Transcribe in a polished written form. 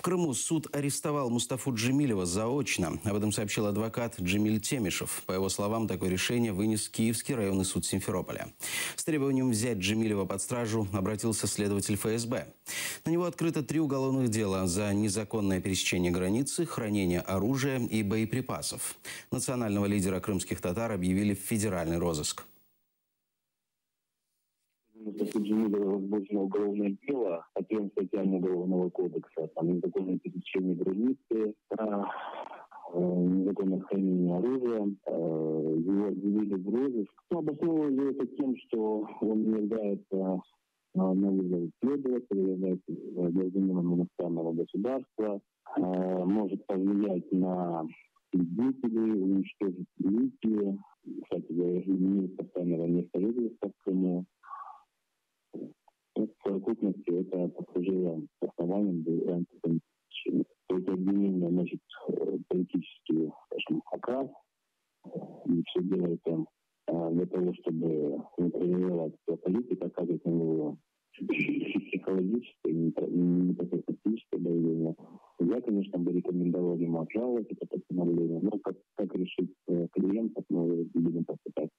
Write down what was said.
Крыму суд арестовал Мустафу Джемилева заочно. Об этом сообщил адвокат Джемиль Темишев. По его словам, такое решение вынес Киевский районный суд Симферополя. С требованием взять Джемилева под стражу обратился следователь ФСБ. На него открыто 3 уголовных дела за незаконное пересечение границы, хранение оружия и боеприпасов. Национального лидера крымских татар объявили в федеральный розыск. Мустафы Джемилева возбуждено уголовное дело по 3 статьям Уголовного кодекса. Там незаконное пересечение границы, незаконное хранение оружия. Его объявили в розыск. Обосновывали это тем, что он не является на вызов следователя, является гражданином иностранного государства, может повлиять на свидетелей, уничтожить улики. Кстати, имеет постоянного места жительства в Крыму. В совокупности это послужило основанием для антикоммунистического. Это обвинение носит политический, скажем, окрас. И все делается для того, чтобы нейтрализовать политику, оказывать на него психологическое и непосредственно физическое давление. Я, конечно, бы рекомендовал ему обжаловать это постановление, но как решить клиентов, мы будем попытаться.